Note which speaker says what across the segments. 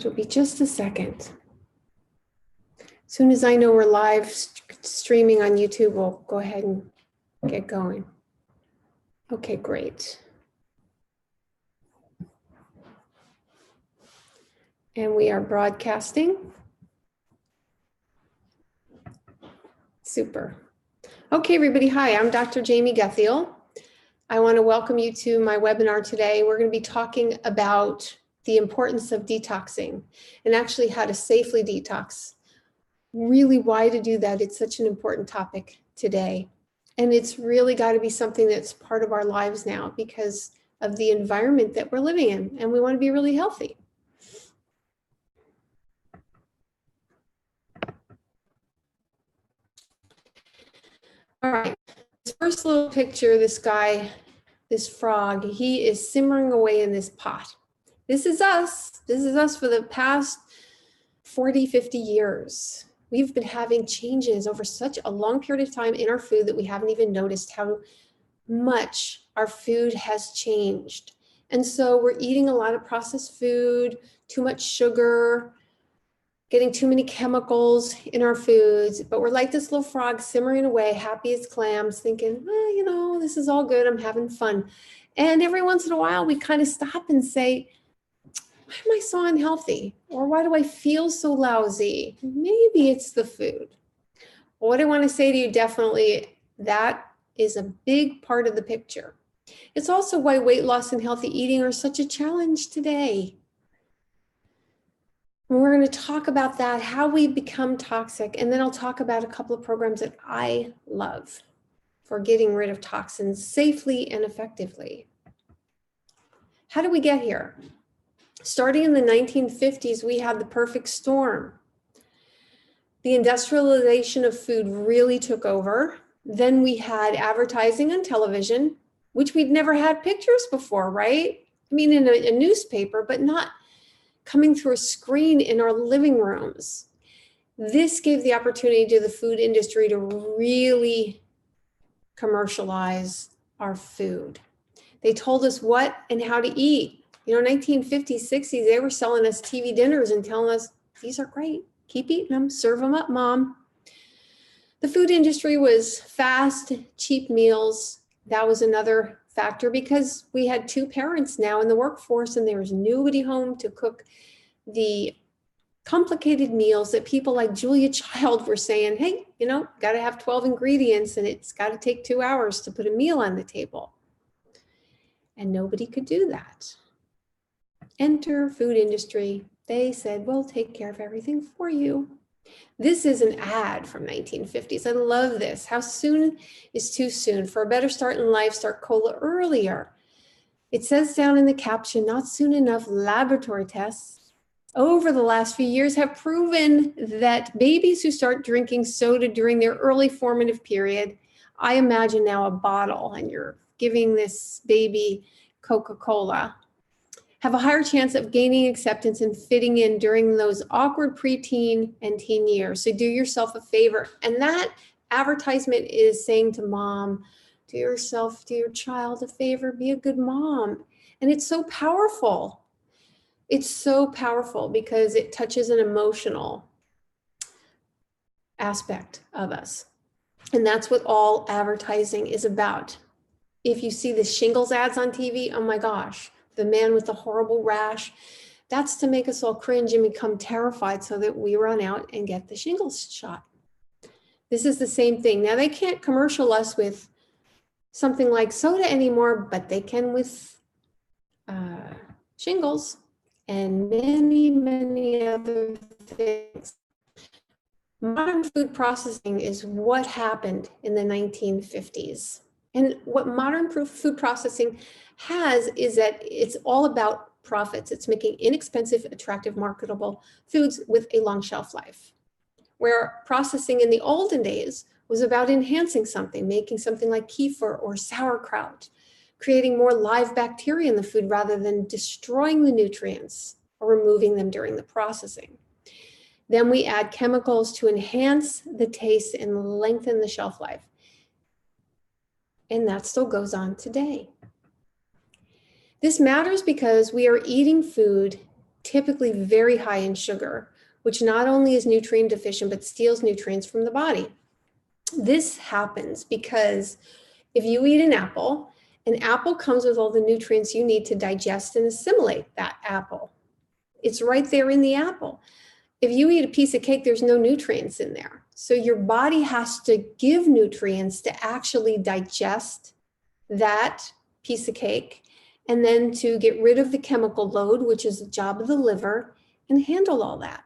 Speaker 1: It'll be just a second. As soon as I know we're live streaming on YouTube, we'll go ahead and get going. Okay, great. And we are broadcasting. Super. Okay, everybody. Hi, I'm Dr. Jamie Guthiel. I want to welcome you to my webinar today. We're going to be talking about the importance of detoxing and actually how to safely detox. Really why to do that. It's such an important topic today. And it's really got to be something that's part of our lives now because of the environment that we're living in, and we want to be really healthy. All right, this first little picture, this guy, this frog, he is simmering away in this pot. This is us. This is us for the past 40, 50 years. We've been having changes over such a long period of time in our food that we haven't even noticed how much our food has changed. And so we're eating a lot of processed food, too much sugar, getting too many chemicals in our foods, but we're like this little frog simmering away, happy as clams, thinking, well, you know, this is all good, I'm having fun. And every once in a while, we kind of stop and say, why am I so unhealthy? Or why do I feel so lousy? Maybe it's the food. Well, what I want to say to you, definitely, that is a big part of the picture. It's also why weight loss and healthy eating are such a challenge today. We're going to talk about that, how we become toxic, and then I'll talk about a couple of programs that I love for getting rid of toxins safely and effectively. How did we get here? Starting in the 1950s, we had the perfect storm. The industrialization of food really took over. Then we had advertising on television, which we'd never had pictures before, right? I mean, in a newspaper, but not coming through a screen in our living rooms. This gave the opportunity to the food industry to really commercialize our food. They told us what and how to eat. You know, 1950s, 60s, they were selling us TV dinners and telling us, these are great. Keep eating them, serve them up, Mom. The food industry was fast, cheap meals. That was another factor because we had two parents now in the workforce and there was nobody home to cook the complicated meals that people like Julia Child were saying, hey, you know, got to have 12 ingredients and it's got to take 2 hours to put a meal on the table. And nobody could do that. Enter food industry. They said, we'll take care of everything for you. This is an ad from 1950s. I love this. How soon is too soon? For a better start in life, start cola earlier. It says down in the caption, not soon enough. Laboratory tests over the last few years have proven that babies who start drinking soda during their early formative period, I imagine now a bottle and you're giving this baby Coca-Cola, have a higher chance of gaining acceptance and fitting in during those awkward preteen and teen years. So do yourself a favor. And that advertisement is saying to mom, do yourself, do your child a favor, be a good mom. And it's so powerful. It's so powerful because it touches an emotional aspect of us. And that's what all advertising is about. If you see the shingles ads on TV, oh my gosh, the man with the horrible rash, that's to make us all cringe and become terrified so that we run out and get the shingles shot. This is the same thing. Now they can't commercial us with something like soda anymore, but they can with shingles and many, many other things. Modern food processing is what happened in the 1950s. And what modern food processing has is that it's all about profits. It's making inexpensive, attractive, marketable foods with a long shelf life. Where processing in the olden days was about enhancing something, making something like kefir or sauerkraut, creating more live bacteria in the food rather than destroying the nutrients or removing them during the processing. Then we add chemicals to enhance the taste and lengthen the shelf life. And that still goes on today. This matters because we are eating food typically very high in sugar, which not only is nutrient deficient, but steals nutrients from the body. This happens because if you eat an apple comes with all the nutrients you need to digest and assimilate that apple. It's right there in the apple. If you eat a piece of cake, there's no nutrients in there. So your body has to give nutrients to actually digest that piece of cake, and then to get rid of the chemical load, which is the job of the liver, and handle all that.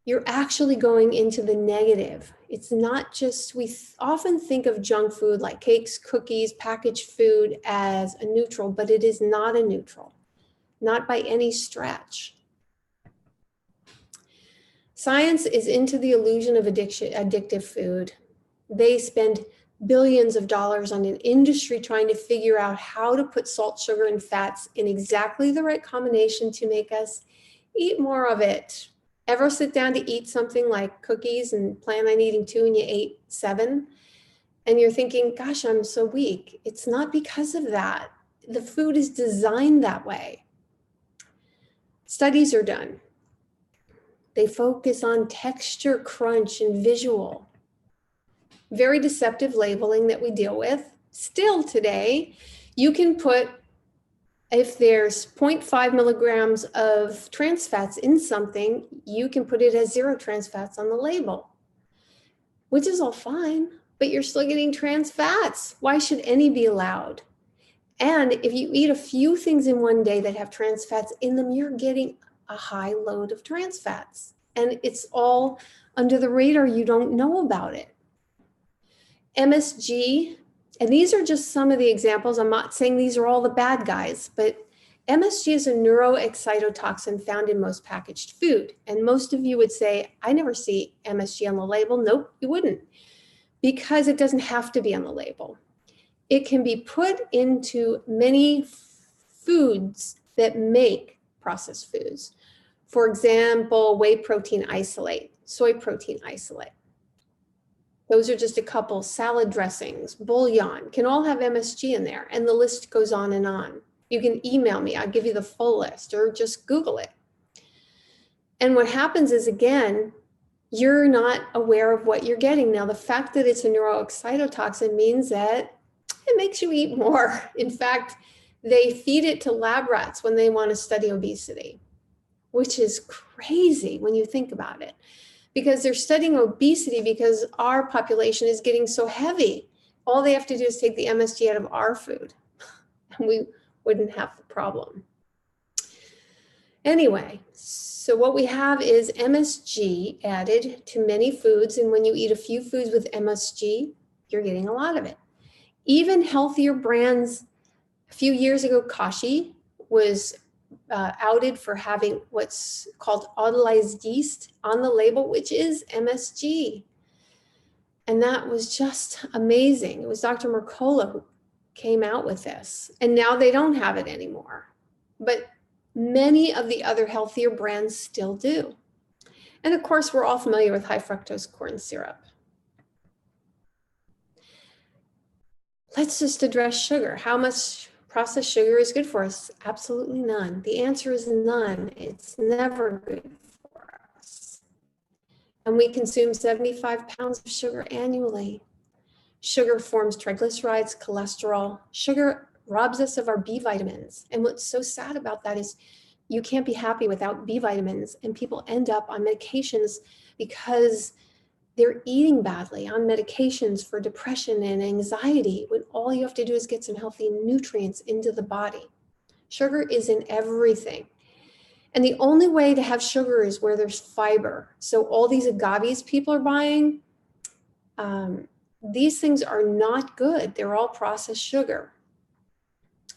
Speaker 1: You're actually going into the negative. It's not just, we often think of junk food like cakes, cookies, packaged food as a neutral, but it is not a neutral, not by any stretch. Science is into the illusion of addictive food. They spend billions of dollars on an industry trying to figure out how to put salt, sugar, and fats in exactly the right combination to make us eat more of it. Ever sit down to eat something like cookies and plan on eating 2 and you ate 7? And you're thinking, gosh, I'm so weak. It's not because of that. The food is designed that way. Studies are done. They focus on texture, crunch, and visual. Very deceptive labeling that we deal with. Still today, you can put, if there's 0.5 milligrams of trans fats in something, you can put it as 0 trans fats on the label, which is all fine, but you're still getting trans fats. Why should any be allowed? And if you eat a few things in one day that have trans fats in them, you're getting a high load of trans fats. And it's all under the radar. You don't know about it. MSG, and these are just some of the examples. I'm not saying these are all the bad guys, but MSG is a neuroexcitotoxin found in most packaged food. And most of you would say, I never see MSG on the label. Nope, you wouldn't, because it doesn't have to be on the label. It can be put into many foods that make processed foods. For example, whey protein isolate, soy protein isolate. Those are just a couple. Salad dressings, bouillon, can all have MSG in there, and the list goes on and on. You can email me, I'll give you the full list, or just Google it. And what happens is, again, you're not aware of what you're getting. Now, the fact that it's a neuroexcitotoxin means that it makes you eat more. In fact, they feed it to lab rats when they want to study obesity, which is crazy when you think about it, because they're studying obesity because our population is getting so heavy. All they have to do is take the MSG out of our food, and we wouldn't have the problem. Anyway, so what we have is MSG added to many foods, and when you eat a few foods with MSG, you're getting a lot of it. Even healthier brands, a few years ago, Kashi was outed for having what's called autolyzed yeast on the label, which is MSG. And that was just amazing. It was Dr. Mercola who came out with this, and now they don't have it anymore. But many of the other healthier brands still do. And of course, we're all familiar with high fructose corn syrup. Let's just address sugar. How much processed sugar is good for us? Absolutely none. The answer is none. It's never good for us. And we consume 75 pounds of sugar annually. Sugar forms triglycerides, cholesterol. Sugar robs us of our B vitamins. And what's so sad about that is you can't be happy without B vitamins, and people end up on medications because they're eating badly, on medications for depression and anxiety, when all you have to do is get some healthy nutrients into the body. Sugar is in everything. And the only way to have sugar is where there's fiber. So all these agaves people are buying, these things are not good. They're all processed sugar.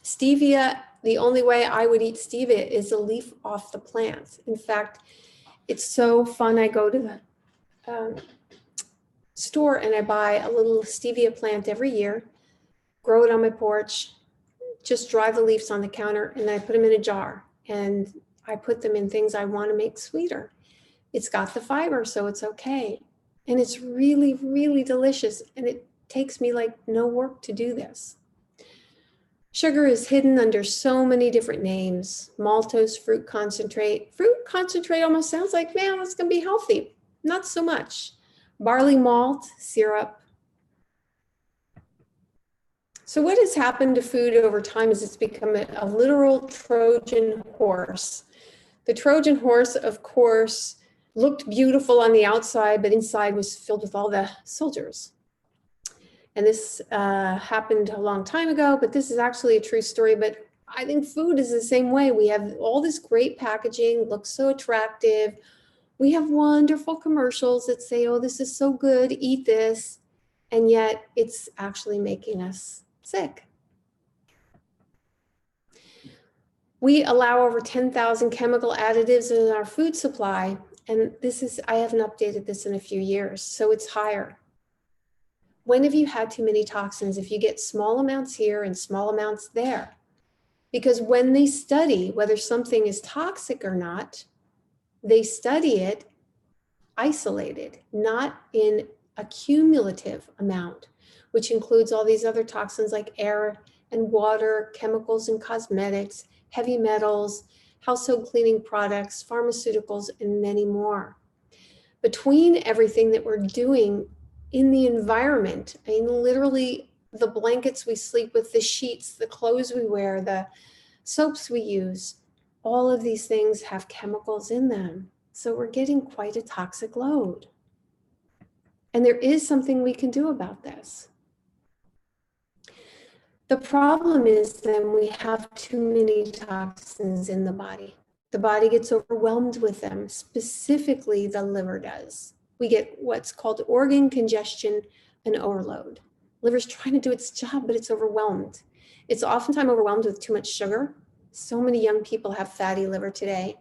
Speaker 1: Stevia, the only way I would eat stevia is a leaf off the plant. In fact, it's so fun. I go to the store and I buy a little stevia plant every year, grow it on my porch, just dry the leaves on the counter, and then I put them in a jar, and I put them in things I want to make sweeter. It's got the fiber, so it's okay. And it's really, really delicious. And it takes me like no work to do this. Sugar is hidden under so many different names. Maltose fruit concentrate. Fruit concentrate almost sounds like, man, that's going to be healthy. Not so much. Barley malt, syrup. So what has happened to food over time is it's become a literal Trojan horse. The Trojan horse, of course, looked beautiful on the outside, but inside was filled with all the soldiers. And this happened a long time ago, but this is actually a true story. But I think food is the same way. We have all this great packaging, looks so attractive. We have wonderful commercials that say, oh, this is so good, eat this. And yet it's actually making us sick. We allow over 10,000 chemical additives in our food supply. And this is, I haven't updated this in a few years, so it's higher. When have you had too many toxins? If you get small amounts here and small amounts there? Because when they study whether something is toxic or not, they study it isolated, not in a cumulative amount, which includes all these other toxins like air and water, chemicals and cosmetics, heavy metals, household cleaning products, pharmaceuticals, and many more. Between everything that we're doing in the environment, I mean, literally the blankets we sleep with, the sheets, the clothes we wear, the soaps we use, all of these things have chemicals in them. So we're getting quite a toxic load. And there is something we can do about this. The problem is then we have too many toxins in the body. The body gets overwhelmed with them, specifically the liver does. We get what's called organ congestion and overload. Liver's trying to do its job, but it's overwhelmed. It's oftentimes overwhelmed with too much sugar. So many young people have fatty liver today.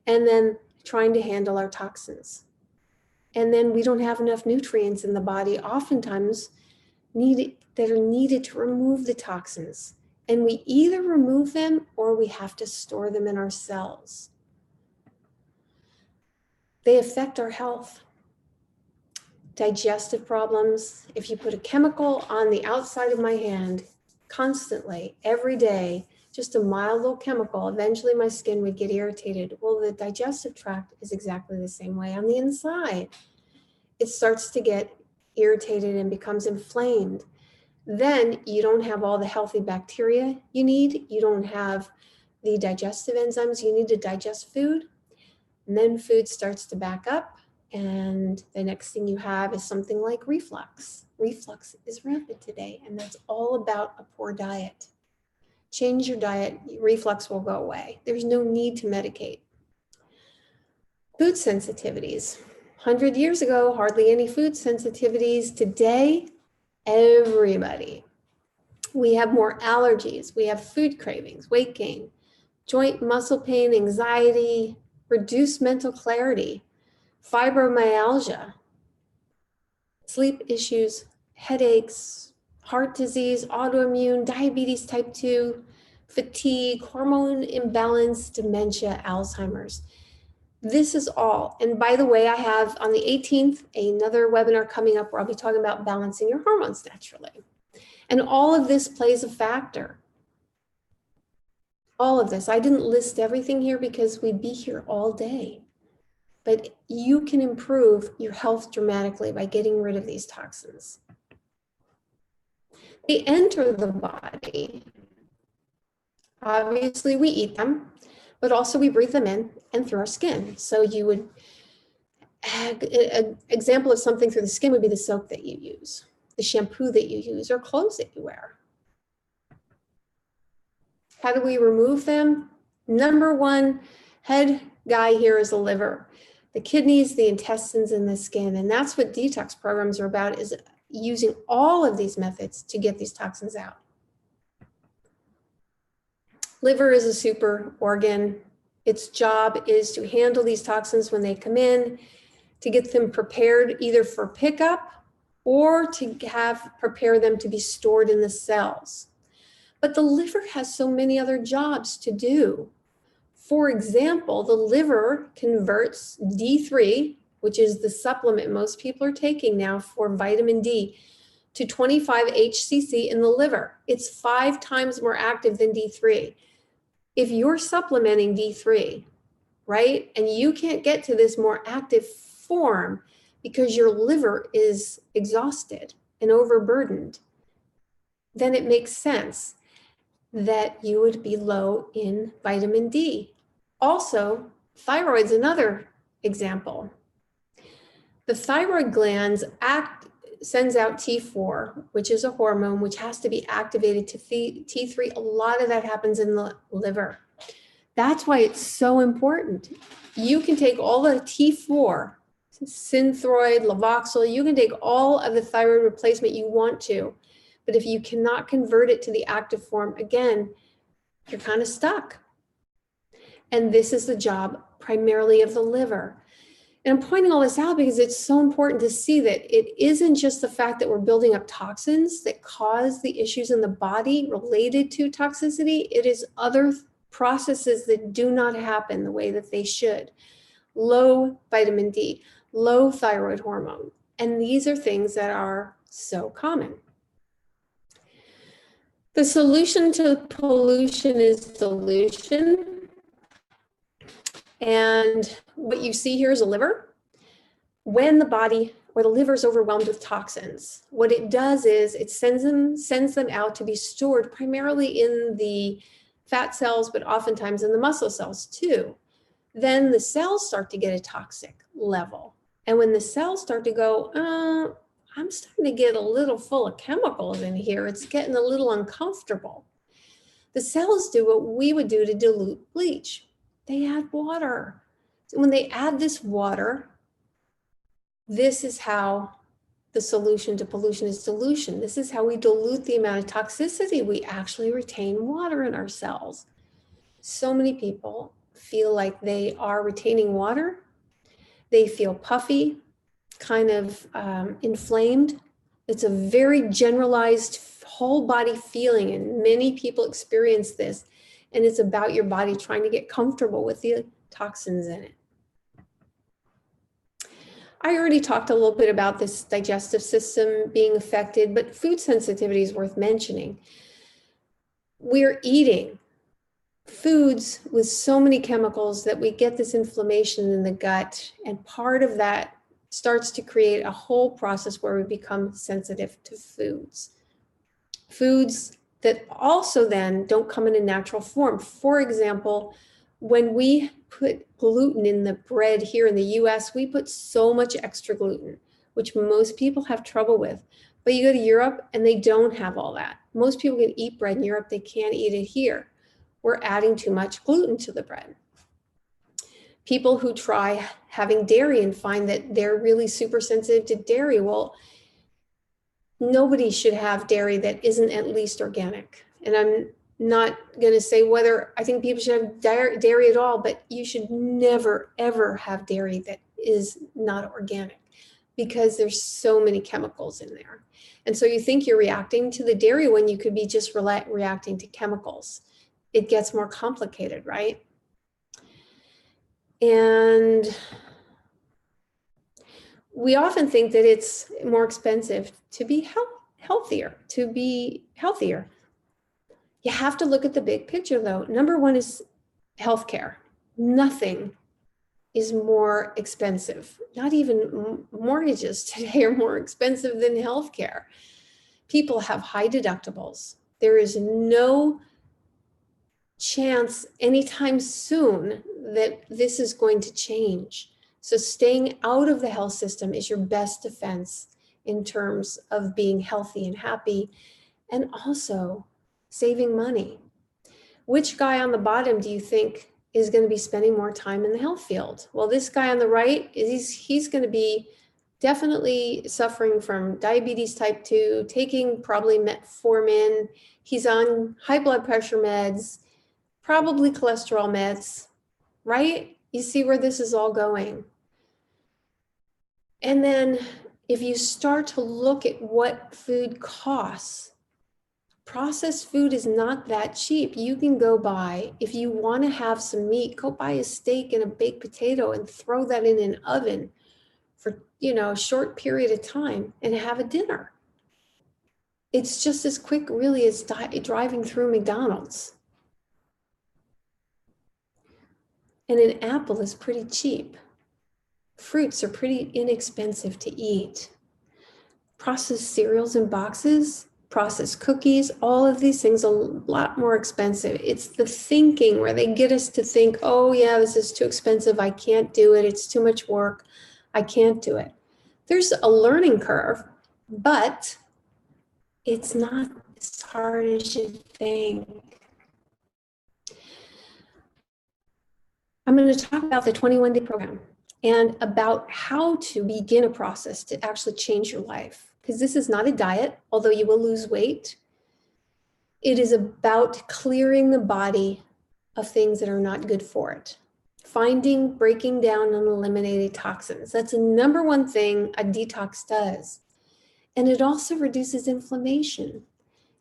Speaker 1: And then trying to handle our toxins. And then we don't have enough nutrients in the body, oftentimes that are needed to remove the toxins. And we either remove them or we have to store them in our cells. They affect our health. Digestive problems. If you put a chemical on the outside of my hand constantly, every day, just a mild little chemical, eventually my skin would get irritated. Well, the digestive tract is exactly the same way on the inside. It starts to get irritated and becomes inflamed. Then you don't have all the healthy bacteria you need. You don't have the digestive enzymes you need to digest food. And then food starts to back up. And the next thing you have is something like reflux. Reflux is rampant today, and that's all about a poor diet. Change your diet, reflux will go away. There's no need to medicate. Food sensitivities. 100 years ago, hardly any food sensitivities. Today, everybody. We have more allergies. We have food cravings, weight gain, joint muscle pain, anxiety, reduced mental clarity, fibromyalgia, sleep issues, headaches, heart disease, autoimmune, diabetes type 2, fatigue, hormone imbalance, dementia, Alzheimer's. This is all. And by the way, I have on the 18th, another webinar coming up where I'll be talking about balancing your hormones naturally. And all of this plays a factor. All of this. I didn't list everything here because we'd be here all day. But you can improve your health dramatically by getting rid of these toxins. They enter the body. Obviously, we eat them, but also we breathe them in and through our skin. So you would, an example of something through the skin would be the soap that you use, the shampoo that you use, or clothes that you wear. How do we remove them? Number one head guy here is the liver, the kidneys, the intestines, and the skin. And that's what detox programs are about, is using all of these methods to get these toxins out. Liver is a super organ. Its job is to handle these toxins when they come in, to get them prepared either for pickup or to prepare them to be stored in the cells. But the liver has so many other jobs to do. For example, the liver converts D3, which is the supplement most people are taking now for vitamin D, to 25 HCC in the liver. It's 5 times more active than D3. If you're supplementing D3, right, and you can't get to this more active form because your liver is exhausted and overburdened, then it makes sense that you would be low in vitamin D. Also, thyroid's another example. The thyroid glands sends out T4, which is a hormone which has to be activated to T3. A lot of that happens in the liver. That's why it's so important. You can take all the T4, Synthroid, Levoxyl, you can take all of the thyroid replacement you want to, but if you cannot convert it to the active form, again, you're kind of stuck. And this is the job primarily of the liver. And I'm pointing all this out because it's so important to see that it isn't just the fact that we're building up toxins that cause the issues in the body related to toxicity. It is other processes that do not happen the way that they should. Low vitamin D, low thyroid hormone. And these are things that are so common. The solution to pollution is dilution. And what you see here is a liver. When the body or the liver is overwhelmed with toxins, what it does is it sends them out to be stored primarily in the fat cells, but oftentimes in the muscle cells too. Then the cells start to get a toxic level. And when the cells start to go, I'm starting to get a little full of chemicals in here, it's getting a little uncomfortable. The cells do what we would do to dilute bleach. They add water. So when they add this water, this is how the solution to pollution is dilution. This is how we dilute the amount of toxicity. We actually retain water in our cells. So many people feel like they are retaining water. They feel puffy, kind of inflamed. It's a very generalized whole body feeling, and many people experience this. And it's about your body trying to get comfortable with the toxins in it. I already talked a little bit about this digestive system being affected, but food sensitivity is worth mentioning. We're eating foods with so many chemicals that we get this inflammation in the gut, and part of that starts to create a whole process where we become sensitive to foods. Foods that also then don't come in a natural form. For example, when we put gluten in the bread here in the US, we put so much extra gluten, which most people have trouble with. But you go to Europe and they don't have all that. Most people can eat bread in Europe, they can't eat it here. We're adding too much gluten to the bread. People who try having dairy and find that they're really super sensitive to dairy, well, nobody should have dairy that isn't at least organic. And I'm not going to say whether I think people should have dairy at all, but you should never, ever have dairy that is not organic because there's so many chemicals in there. And so you think you're reacting to the dairy when you could be just reacting to chemicals. It gets more complicated, right? And we often think that it's more expensive to be healthier. You have to look at the big picture though. Number one is healthcare. Nothing is more expensive. Not even mortgages today are more expensive than healthcare. People have high deductibles. There is no chance anytime soon that this is going to change. So staying out of the health system is your best defense in terms of being healthy and happy, and also saving money. Which guy on the bottom do you think is going to be spending more time in the health field? Well, this guy on the right, he's going to be definitely suffering from diabetes type 2, taking probably metformin. He's on high blood pressure meds, probably cholesterol meds, right? You see where this is all going. And then if you start to look at what food costs, processed food is not that cheap. You can go buy, if you want to have some meat, go buy a steak and a baked potato and throw that in an oven for, a short period of time and have a dinner. It's just as quick, really, as driving through McDonald's. And an apple is pretty cheap. Fruits are pretty inexpensive to eat. Processed cereals in boxes, processed cookies, all of these things are a lot more expensive. It's the thinking where they get us to think, oh yeah, this is too expensive. I can't do it. It's too much work. I can't do it. There's a learning curve, but it's not as hard as you think. I'm going to talk about the 21-day program and about how to begin a process to actually change your life. Because this is not a diet, although you will lose weight. It is about clearing the body of things that are not good for it. Finding, breaking down, and eliminating toxins. That's the number one thing a detox does. And it also reduces inflammation.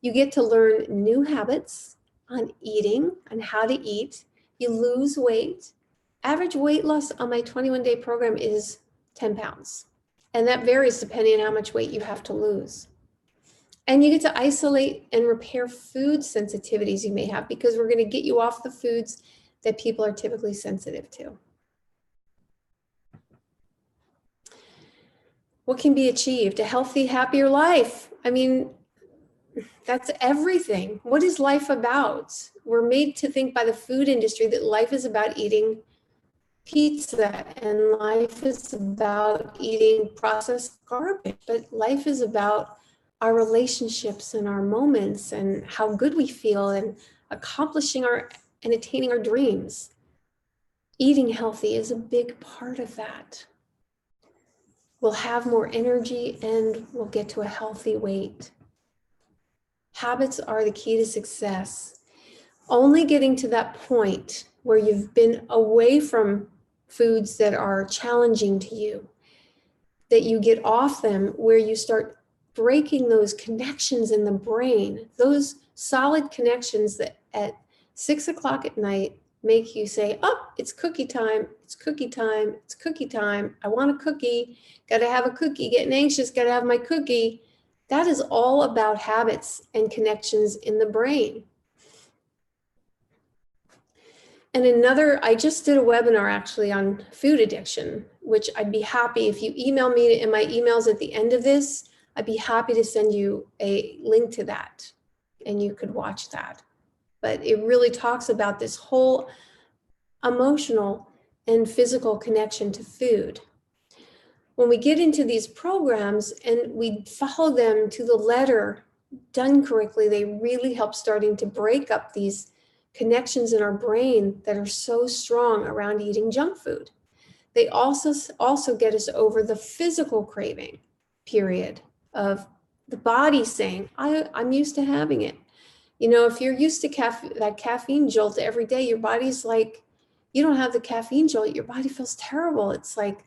Speaker 1: You get to learn new habits on eating, on how to eat. You lose weight. Average weight loss on my 21-day program is 10 pounds. And that varies depending on how much weight you have to lose. And you get to isolate and repair food sensitivities you may have, because we're going to get you off the foods that people are typically sensitive to. What can be achieved? A healthy, happier life. I mean, that's everything. What is life about? We're made to think by the food industry that life is about eating pizza and life is about eating processed garbage, but life is about our relationships and our moments and how good we feel and accomplishing and attaining our dreams. Eating healthy is a big part of that. We'll have more energy and we'll get to a healthy weight. Habits are the key to success. Only getting to that point where you've been away from foods that are challenging to you, that you get off them, where you start breaking those connections in the brain, those solid connections that at 6 o'clock at night make you say, oh, it's cookie time, it's cookie time, it's cookie time. I want a cookie, gotta have a cookie, getting anxious, gotta have my cookie. That is all about habits and connections in the brain. And I just did a webinar actually on food addiction, which I'd be happy if you email me in my emails at the end of this, I'd be happy to send you a link to that and you could watch that. But it really talks about this whole emotional and physical connection to food. When we get into these programs and we follow them to the letter, done correctly, they really help starting to break up these connections in our brain that are so strong around eating junk food. They also get us over the physical craving period of the body saying, I'm used to having it. You know, if you're used to that caffeine jolt every day, your body's like, you don't have the caffeine jolt, your body feels terrible. It's like,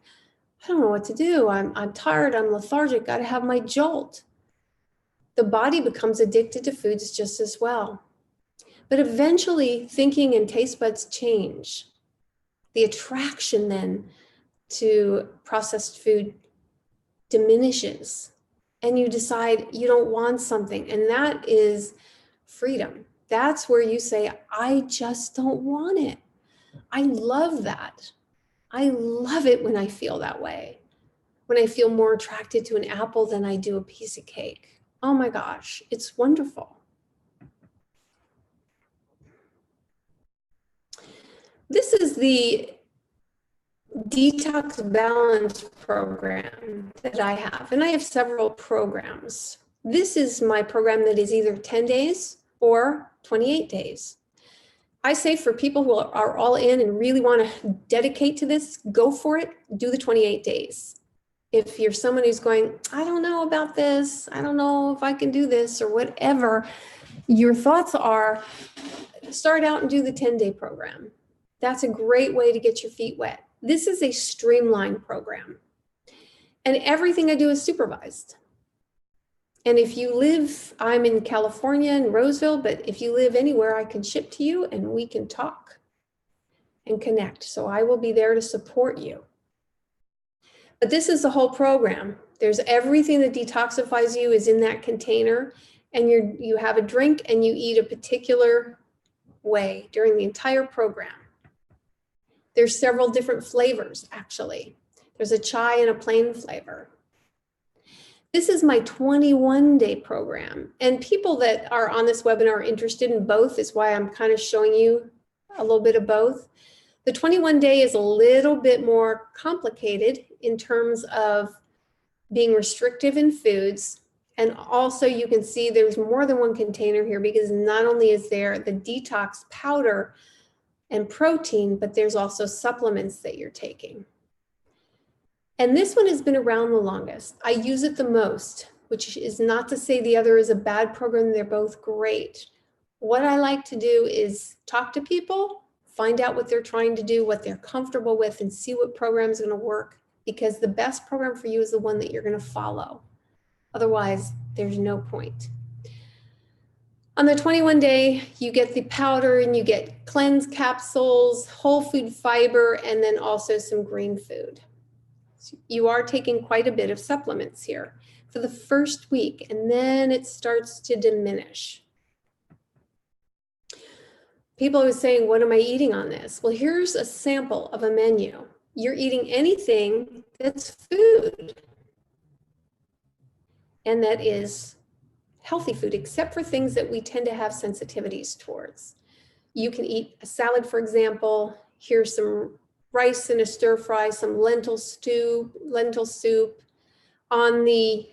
Speaker 1: I don't know what to do. I'm tired, I'm lethargic, gotta have my jolt. The body becomes addicted to foods just as well. But eventually, thinking and taste buds change. The attraction then to processed food diminishes, and you decide you don't want something, and that is freedom. That's where you say, I just don't want it. I love that. I love it when I feel that way, when I feel more attracted to an apple than I do a piece of cake. Oh my gosh, it's wonderful. This is the Detox Balance program that I have, and I have several programs. This is my program that is either 10 days or 28 days. I say for people who are all in and really want to dedicate to this, go for it, do the 28 days. If you're someone who's going, I don't know about this, I don't know if I can do this, or whatever your thoughts are, start out and do the 10-day program. That's a great way to get your feet wet. This is a streamlined program. And everything I do is supervised. And if you live, I'm in California in Roseville, but if you live anywhere, I can ship to you and we can talk and connect. So I will be there to support you. But this is the whole program. There's everything that detoxifies you is in that container. and you have a drink and you eat a particular way during the entire program. There's several different flavors, actually. There's a chai and a plain flavor. This is my 21-day program, and people that are on this webinar are interested in both. Is why I'm kind of showing you a little bit of both. The 21-day is a little bit more complicated in terms of being restrictive in foods. And also you can see there's more than one container here, because not only is there the detox powder and protein, but there's also supplements that you're taking. And this one has been around the longest. I use it the most, which is not to say the other is a bad program. They're both great. What I like to do is talk to people, find out what they're trying to do, what they're comfortable with, and see what program is going to work, because the best program for you is the one that you're going to follow. Otherwise, there's no point. On the 21-day, you get the powder and you get cleanse capsules, whole food fiber, and then also some green food. So you are taking quite a bit of supplements here for the first week, and then it starts to diminish. People are saying, what am I eating on this? Well, here's a sample of a menu. You're eating anything that's food and that is healthy food, except for things that we tend to have sensitivities towards. You can eat a salad, for example. Here's some rice in a stir fry, some lentil soup. On the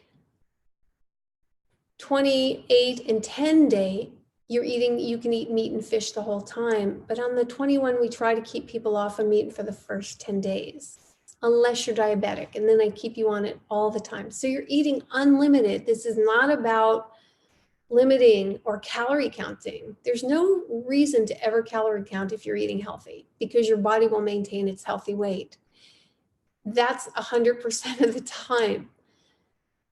Speaker 1: 28 and 10 day, you can eat meat and fish the whole time. But on the 21, we try to keep people off of meat for the first 10 days, unless you're diabetic, and then I keep you on it all the time. So you're eating unlimited. This is not about limiting or calorie counting. There's no reason to ever calorie count if you're eating healthy, because your body will maintain its healthy weight. That's 100% of the time.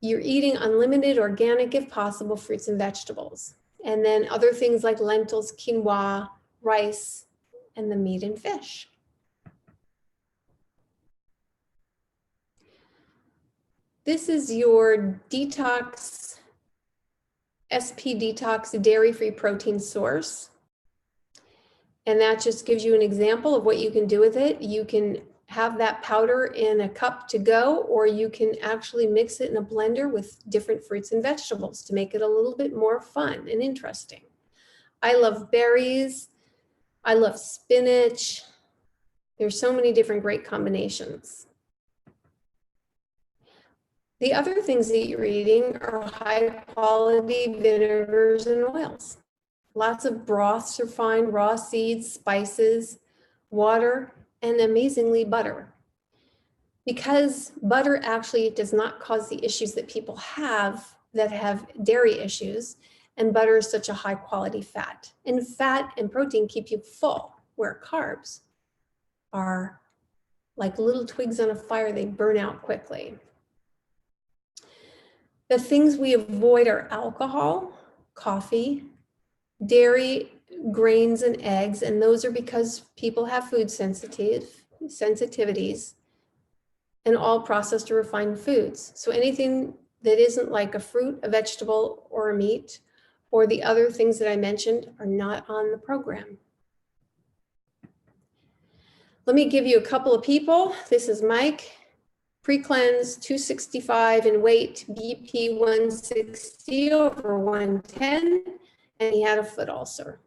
Speaker 1: You're eating unlimited, organic, if possible, fruits and vegetables. And then other things like lentils, quinoa, rice, and the meat and fish. This is your Detox, SP Detox dairy-free protein source. And that just gives you an example of what you can do with it. You can have that powder in a cup to go, or you can actually mix it in a blender with different fruits and vegetables to make it a little bit more fun and interesting. I love berries. I love spinach. There's so many different great combinations. The other things that you're eating are high quality vinegars and oils. Lots of broths are fine, raw seeds, spices, water, and amazingly butter. Because butter actually does not cause the issues that people have that have dairy issues, and butter is such a high quality fat. And fat and protein keep you full, where carbs are like little twigs on a fire, they burn out quickly. The things we avoid are alcohol, coffee, dairy, grains, and eggs, and those are because people have food sensitivities, and all processed or refined foods. So anything that isn't like a fruit, a vegetable, or a meat, or the other things that I mentioned are not on the program. Let me give you a couple of people. This is Mike, pre-cleanse, 265 in weight, BP 160 over 110, and he had a foot ulcer.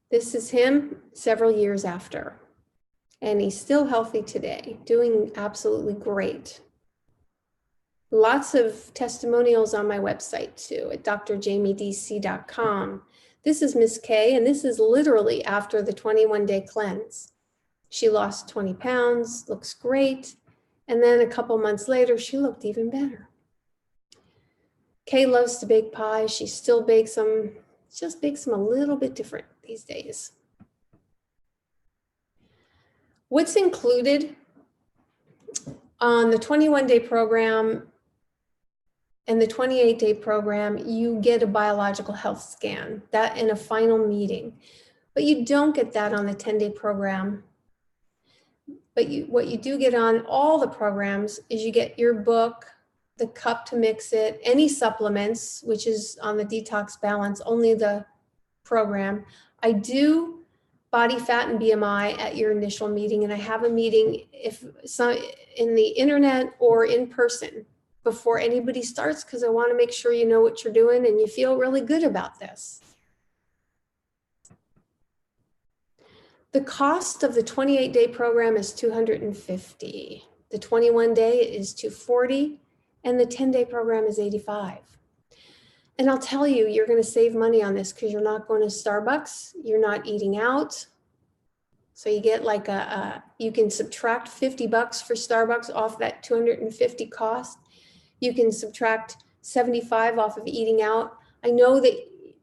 Speaker 1: This is him several years after, and he's still healthy today, doing absolutely great. Lots of testimonials on my website too, at drjamiedc.com. This is Miss K, and this is literally after the 21-day cleanse. She lost 20 pounds, looks great. And then a couple months later, she looked even better. Kay loves to bake pies. She still bakes them, just bakes them a little bit different these days. What's included on the 21-day program and the 28-day program, you get a biological health scan, that in a final meeting. But you don't get that on the 10-day program. But what you do get on all the programs is you get your book, the cup to mix it, any supplements, which is on the Detox Balance, only the program. I do body fat and BMI at your initial meeting, and I have a meeting if some in the internet or in person before anybody starts, because I want to make sure you know what you're doing and you feel really good about this. The cost of the 28-day program is $250. The 21-day is $240, and the 10-day program is $85. And I'll tell you, you're going to save money on this because you're not going to Starbucks, you're not eating out. So you get like you can subtract $50 for Starbucks off that $250 cost. You can subtract $75 off of eating out. I know that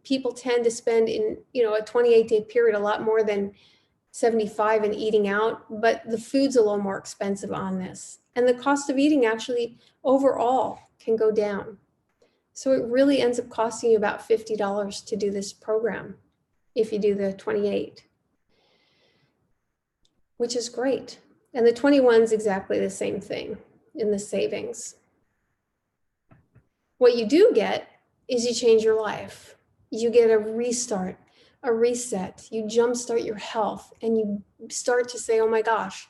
Speaker 1: people tend to spend in, a 28-day period a lot more than $75 in eating out, but the food's a little more expensive on this. And the cost of eating actually overall can go down. So it really ends up costing you about $50 to do this program if you do the 28, which is great. And the 21 is exactly the same thing in the savings. What you do get is you change your life. You get a restart, a reset. You jumpstart your health and you start to say, oh my gosh,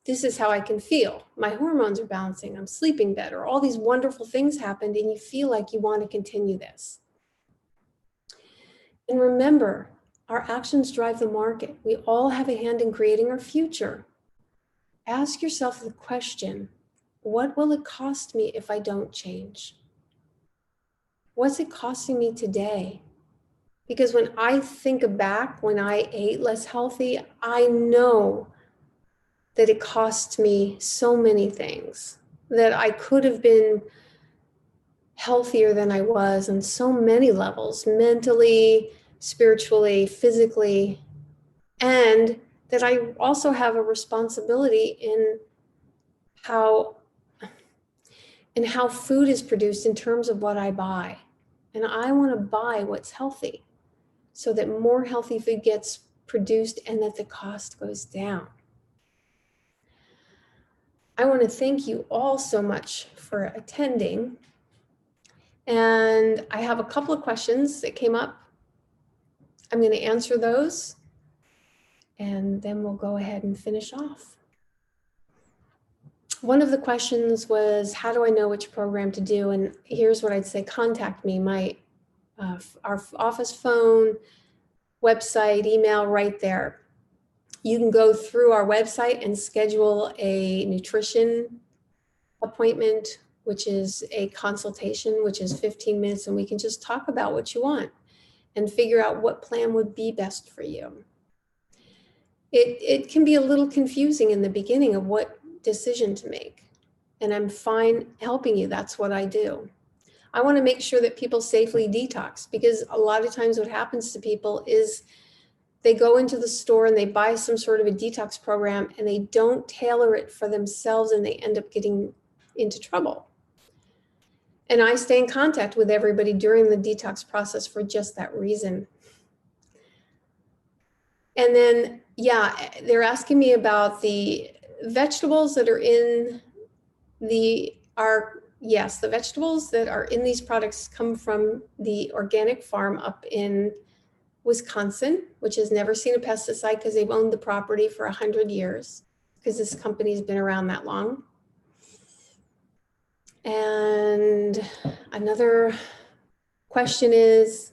Speaker 1: this is how I can feel. My hormones are balancing. I'm sleeping better. All these wonderful things happened and you feel like you want to continue this. And remember, our actions drive the market. We all have a hand in creating our future. Ask yourself the question, what will it cost me if I don't change? What's it costing me today? Because when I think back when I ate less healthy, I know that it cost me so many things, that I could have been healthier than I was on so many levels, mentally, spiritually, physically, and that I also have a responsibility in how food is produced in terms of what I buy. And I want to buy what's healthy so that more healthy food gets produced and that the cost goes down. I want to thank you all so much for attending. And I have a couple of questions that came up. I'm going to answer those, and then we'll go ahead and finish off. One of the questions was, how do I know which program to do? And here's what I'd say, contact me. Our office phone, website, email, right there. You can go through our website and schedule a nutrition appointment, which is a consultation, which is 15 minutes, and we can just talk about what you want and figure out what plan would be best for you. It can be a little confusing in the beginning of what decision to make, and I'm fine helping you. That's what I do. I want to make sure that people safely detox, because a lot of times what happens to people is they go into the store and they buy some sort of a detox program and they don't tailor it for themselves and they end up getting into trouble. And I stay in contact with everybody during the detox process for just that reason. And then, yeah, they're asking me about the vegetables that are in the vegetables that are in these products come from the organic farm up in Wisconsin, which has never seen a pesticide because they've owned the property for 100 years, because this company's been around that long. And another question is,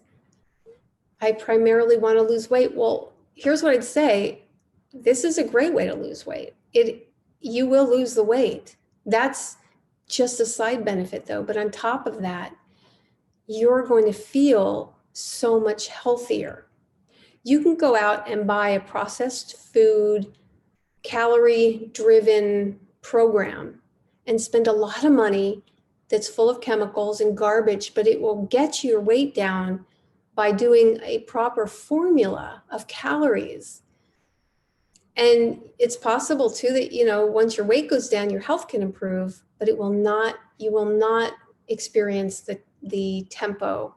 Speaker 1: I primarily want to lose weight. Well, here's what I'd say. This is a great way to lose weight. You will lose the weight. That's just a side benefit though. But on top of that, you're going to feel so much healthier. You can go out and buy a processed food, calorie-driven program and spend a lot of money that's full of chemicals and garbage, but it will get your weight down by doing a proper formula of calories. And it's possible too that, once your weight goes down, your health can improve, but you will not experience the tempo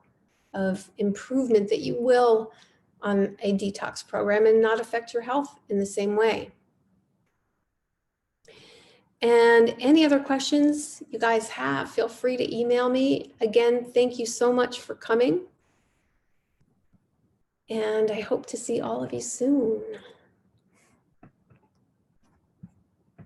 Speaker 1: of improvement that you will on a detox program and not affect your health in the same way. And any other questions you guys have, feel free to email me. Again, thank you so much for coming. And I hope to see all of you soon.